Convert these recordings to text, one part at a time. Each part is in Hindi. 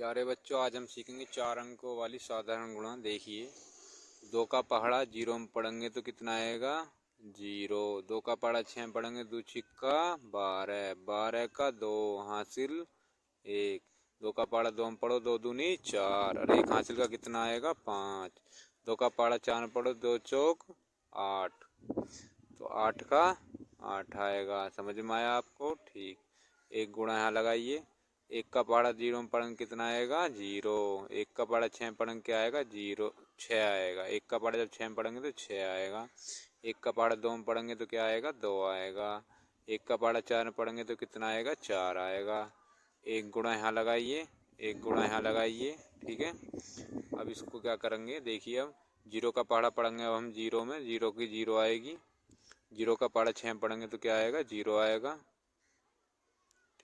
प्यारे बच्चों, आज हम सीखेंगे 4 अंकों वाली साधारण गुणा। देखिए, 2 का पहाड़ा 0 में पढ़ेंगे तो कितना आएगा? 0। 2 का पहाड़ा 6 में पढ़ेंगे, 2 छिक्का 12, 12 का 2 हासिल 1। 2 का पहाड़ा 2 में पढ़ो, 2 दूनी 4 और 1 हासिल का कितना आएगा? 5। 2 का पहाड़ा 4 में पढ़ो, 2 चौक 8, तो 8 का 8 आएगा। समझ में आया आपको? ठीक। एक गुणा यहाँ लगाइए। 1 का पहाड़ा 0 में पढ़ेंगे कितना आएगा? 0। 1 का पहाड़ा 6 में पढ़ेंगे क्या आएगा? 0, 6 आएगा। 1 का पहाड़ा जब 6 में पढ़ेंगे तो 6 आएगा। 1 का पहाड़ा 2 में पढ़ेंगे तो क्या आएगा? 2 आएगा। 1 का पहाड़ा 4 में पढ़ेंगे तो कितना आएगा? 4 आएगा। एक गुणा यहाँ लगाइए, एक गुणा यहाँ लगाइए। ठीक है, अब इसको क्या करेंगे? देखिए, अब 0 का पहाड़ा पढ़ेंगे अब हम 0 में, 0 की 0 आएगी। 0 का पहाड़ा 6 में पढ़ेंगे तो क्या आएगा? 0 आएगा।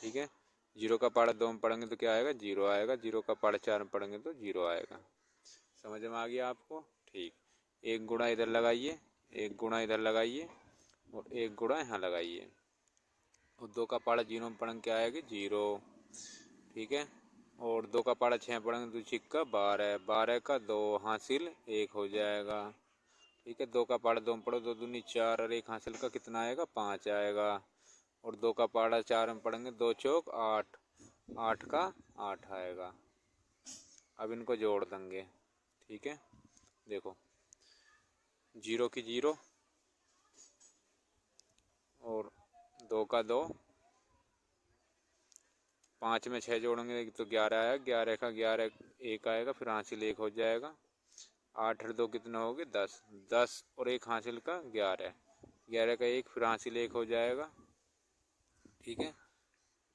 ठीक है, 0 का पहाड़ा 2 में पढ़ेंगे तो क्या आएगा? 0 आएगा। 0 का पहाड़ा 4 में पढ़ेंगे तो 0 आएगा। समझ में आ गया आपको? ठीक। एक गुणा इधर लगाइए, एक गुणा इधर लगाइए और एक गुणा यहाँ लगाइए। और 2 का पहाड़ा 0 में पढ़ेंगे क्या आएगी? 0। ठीक है, और 2 का पहाड़ा 6 में पढ़ेंगे तो छिक्का 12, 12 का 2 हासिल 1 हो जाएगा। ठीक है, 2 का पहाड़ा 2 में पढ़ो, 2 दूनी 4 और 1 हासिल का कितना आएगा? 5 आएगा। और 2 का पहाड़ा 4 में पढ़ेंगे, 2 चौक 8, 8 का 8 आएगा। अब इनको जोड़ देंगे। ठीक है, देखो, 0 की 0 और 2 का 2, 5 में 6 जोड़ेंगे तो 11 आएगा। 11 का 11 1 आएगा, फिर हासिल 1 हो जाएगा। 8 और 2 कितना हो गए? 10। 10 और 1 हासिल का 11, 11 का 1 फिर हासिल 1 हो जाएगा। ठीक है,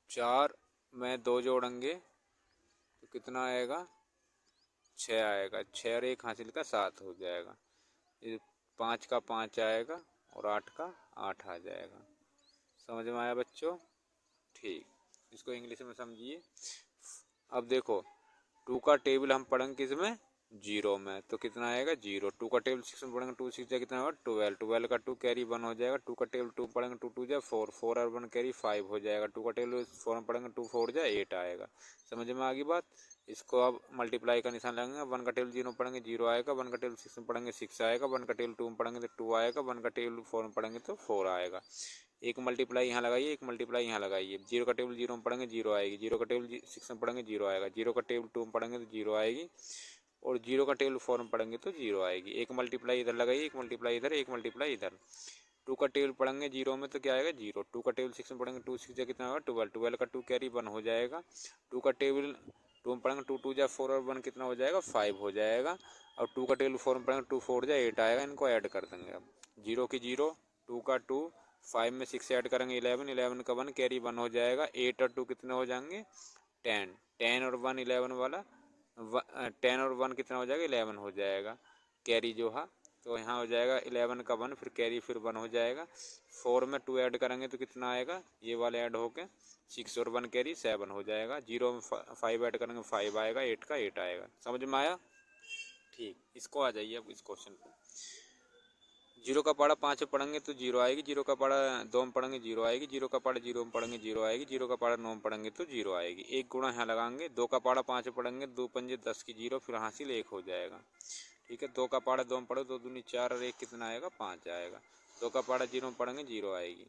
4 में 2 जोड़ेंगे तो कितना आएगा? 6 आएगा। 6 और 1 हासिल का 7 हो जाएगा। 5 का 5 आएगा और 8 का 8 आ जाएगा। समझ में आया बच्चों? ठीक। इसको इंग्लिश में समझिए। अब देखो, 2 का टेबल हम पढ़ेंगे किस में? 0 में, तो कितना आएगा? 0। 2 का टेबल 6 में पढ़ेंगे, 2 6 जा कितना होगा? 12। 12 का 2 कैरी 1 हो जाएगा। 2 का टेबल 2 पढ़ेंगे, 2 2 जा 4, 4 और 1 कैरी 5 हो जाएगा। 2 का टेबल 4 में पढ़ेंगे, 2 4 जा 8 आएगा। समझ में आ गई बात? इसको अब मल्टीप्लाई का निशान लगाएंगे। 1 का टेबल 0 में पढ़ेंगे 0 आएगा। 1 का टेबल 6 में पढ़ेंगे 6 आएगा। 1 का टेबल 2 में पढ़ेंगे तो 2 आएगा। 1 का टेबल 4 में पढ़ेंगे तो 4 आएगा। एक मल्टीप्लाई यहाँ लगाइए, एक मल्टीप्लाई यहाँ लगाइए। 0 का टेबल 0 में पढ़ेंगे 0 आएगी। 0 का टेबल 6 में पढ़ेंगे 0 आएगा। 0 का टेबल 2 में पढ़ेंगे तो 0 आएगी। और 0 का टेबल 4 में पढ़ेंगे तो 0 आएगी। एक मल्टीप्लाई इधर लगाइए, एक मल्टीप्लाई इधर, एक मल्टीप्लाई इधर। 2 का टेबल पढ़ेंगे 0 में तो क्या आएगा? 0। 2 का टेबल 6 में पढ़ेंगे, 2 6 जा कितना होगा? 12। 12 का 2 कैरी 1 हो जाएगा। 2 का टेबल 2 में पढ़ेंगे, 2 2 जा 4 और 1 कितना हो जाएगा? 5 हो जाएगा। और 2 का टेबल 4 में पढ़ेंगे, 2 4 जा 8 आएगा। इनको ऐड कर देंगे। अब 0 की 0, 2 का 2, 5 में 6 ऐड करेंगे 11, 11 का 1 कैरी 1 हो जाएगा। 8 और 2 कितने हो जाएंगे? 10। 10 और 1 11 वाला 10 और 1 कितना हो जाएगा? 11 हो जाएगा। कैरी जो है तो यहाँ हो जाएगा 11 का 1, फिर कैरी फिर 1 हो जाएगा। 4 में 2 ऐड करेंगे तो कितना आएगा? ये वाले ऐड होके 6 और 1 कैरी 7 हो जाएगा। 0 में 5 ऐड करेंगे 5 आएगा। 8 का 8 आएगा। समझ में आया? ठीक। इसको आ जाइए अब इस क्वेश्चन पे। 0 का पहाड़ा 5 में पढ़ेंगे तो 0 आएगी। 0 का पहाड़ा 2 में पढ़ेंगे 0 आएगी। 0 का पहाड़ा 0 में पढ़ेंगे 0 आएगी। 0 का पहाड़ा 9 में पढ़ेंगे तो 0 आएगी। एक गुणा यहाँ लगाएंगे। 2 का पहाड़ा 5 में पढ़ेंगे, 2 पंजे 10 की 0, फिर हासिल 1 हो जाएगा। ठीक है, 2 का पहाड़ा 2 में पढ़ो, 2 दूनी 4 और 1 कितना आएगा? 5 आएगा। 2 का पहाड़ा 0 में पढ़ेंगे 0 आएगी।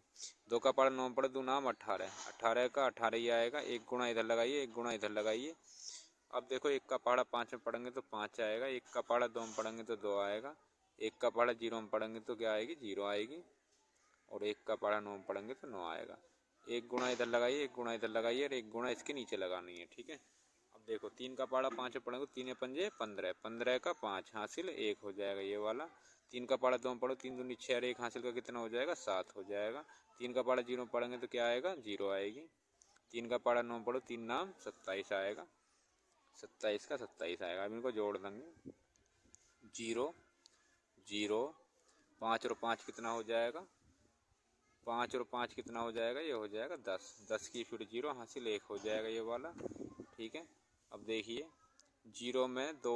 2 का पहाड़ा 9 में पढ़ो, 2 नाम 18, 18 का 18 ही आएगा। एक गुणा इधर लगाइए, एक गुणा इधर लगाइए। अब देखो, 1 का पहाड़ा 5 में पढ़ेंगे तो 5 आएगा। 1 का पहाड़ा 2 में पढ़ेंगे तो 2 आएगा। 1 का पहाड़ा 0 में पढ़ेंगे तो क्या आएगी? 0 आएगी। और 1 का पहाड़ा 9 में पढ़ेंगे तो 9 आएगा। एक गुणा इधर लगाइए, एक गुणा इधर लगाइए और एक गुणा इसके नीचे लगानी है। ठीक है, अब देखो, 3 का पहाड़ा 5 में पढ़ेंगे, 3 पंजे 15, 15 का 5 हासिल 1 हो जाएगा ये वाला। 3 का पहाड़ा 2 में पढ़ो, 3 दूनी 6 और 1 हासिल का कितना हो जाएगा? 7 हो जाएगा। 3 का पहाड़ा 0 में पढ़ेंगे तो क्या आएगा? 0 आएगी। 3 का पहाड़ा 9 में पढ़ो, 3 नाम 27 आएगा। 27 का 27 आएगा। अब इनको जोड़ देंगे। 0 0, 5 और 5 कितना हो जाएगा? 5 और 5 कितना हो जाएगा? ये हो जाएगा 10। 10 की फिर 0 हासिल 1 हो जाएगा ये वाला। ठीक है, अब देखिए, 0 में 2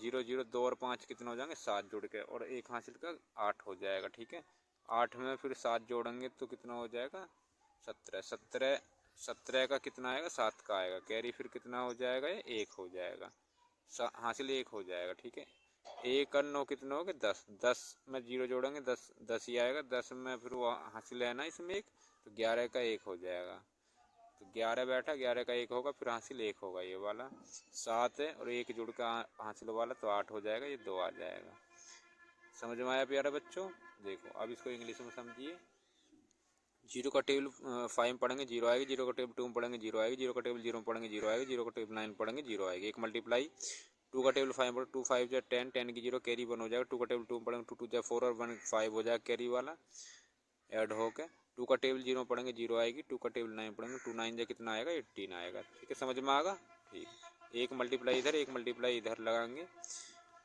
0 0, 2 और 5 कितना हो जाएंगे? 7 जुड़ के, और 1 हासिल का 8 हो जाएगा। ठीक है, 8 में फिर 7 जोड़ेंगे तो कितना हो जाएगा? 17। 17 17 का कितना आएगा, 7 का आएगा, कैरी फिर कितना हो जाएगा, ये 1 हो जाएगा, हासिल 1 हो जाएगा। ठीक है, 1 और 9 कितने हो गए, 10, 10 में 0 जोड़ेंगे 10 10 ही आएगा, 10 में फिर वो हासिल है ना इसमें 1, तो 11 का 1 हो जाएगा, तो 11 बैठा, 11 का 1 होगा, फिर हासिल 1 होगा ये वाला, 7 है और 1 जुड़ का हासिल वाला तो 8 हो जाएगा, ये 2 आ जाएगा। समझ में आया प्यारे बच्चों? देखो अब इसको इंग्लिश में समझिए। 0 का टेबल 5 में पढ़ेंगे 0 आएगी, 0 का टेबल 2 में पढ़ेंगे 0 आएगी, 0 का टेबल 0 में पढ़ेंगे 0 आएगी, 0 का टेबल 9 में पढ़ेंगे 0 आएगी। एक मल्टीप्लाई 2 का टेबल 5 में 2 5 जो 10, 10 की 0 कैरी 1 हो जाएगा, 2 का टेबल 2 में पढ़ेंगे 2 2 जो 4 और 1 5 हो जाएगा कैरी वाला ऐड होकर। 2 का टेबल 0 में पढ़ेंगे 0 आएगी, 2 का टेबल 9 में पढ़ेंगे 2 9 जो कितना आएगा, 18 आएगा। ठीक है, समझ में आएगा? ठीक, एक मल्टीप्लाई इधर, एक मल्टीप्लाई इधर लगाएंगे।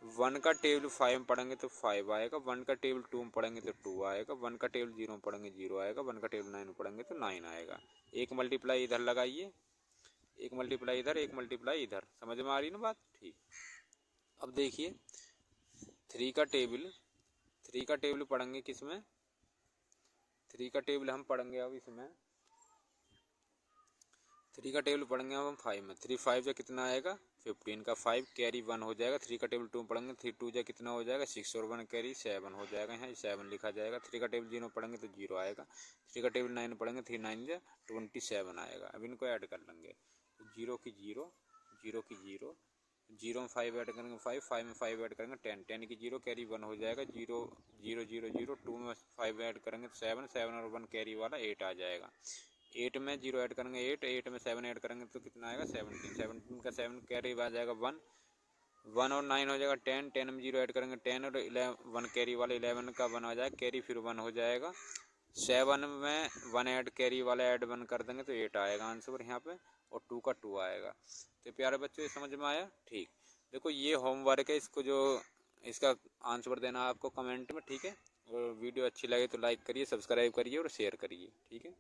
1 का टेबल 5 में पढ़ेंगे तो 5 आएगा, 1 का टेबल 2 में पढ़ेंगे तो 2 आएगा, 1 का टेबल 0 में पढ़ेंगे 0 आएगा, 1 का टेबल 9 में पढ़ेंगे तो 9 आएगा। एक मल्टीप्लाई इधर लगाइए, एक मल्टीप्लाई इधर, एक मल्टीप्लाई इधर। समझ में आ रही ना बात? ठीक, अब देखिए 3 का टेबल पढ़ेंगे किसमें, 3 का टेबल हम पढ़ेंगे अब इसमें, 3 का टेबल पढ़ेंगे अब हम 5 में। 3 5 जो कितना आएगा, 15 का 5 कैरी 1 हो जाएगा। 3 का टेबल 2 में पढ़ेंगे 3 2 जो कितना हो जाएगा, 6 और 1 कैरी 7 हो जाएगा, यहाँ 7 लिखा जाएगा। 3 का टेबल 0 में पढ़ेंगे तो 0 आएगा, 3 का टेबल 9 में पढ़ेंगे 3 9 जो 27 आएगा। अब इनको ऐड कर लेंगे, 0 की 0, 0 की 0, 0 में 5 ऐड करेंगे 5, 5 में 5 ऐड करेंगे 10, 10 की 0 कैरी 1 हो जाएगा, 0 0 0 0, 2 में 5 ऐड करेंगे तो 7, 7 और 1 कैरी वाला 8 आ जाएगा। 8 में 0 ऐड करेंगे 8, 8 में 7 ऐड करेंगे तो कितना आएगा, 17, 17 का 7 कैरी आ जाएगा 1, 1 और 9 हो जाएगा 10, 10 में 0 ऐड करेंगे 10 और 1 कैरी वाला 11 का 1 हो जाएगा, कैरी फिर 1 हो जाएगा। 7 में 1 ऐड कैरी वाला ऐड 1 कर देंगे तो 8 आएगा आंसर यहाँ पे, और 2 का 2 आएगा। तो प्यारे बच्चों ये समझ में आया? ठीक, देखो ये होमवर्क है, इसको जो इसका आंसर देना आपको कमेंट में। ठीक है, और वीडियो अच्छी लगे तो लाइक करिए, सब्सक्राइब करिए और शेयर करिए। ठीक है।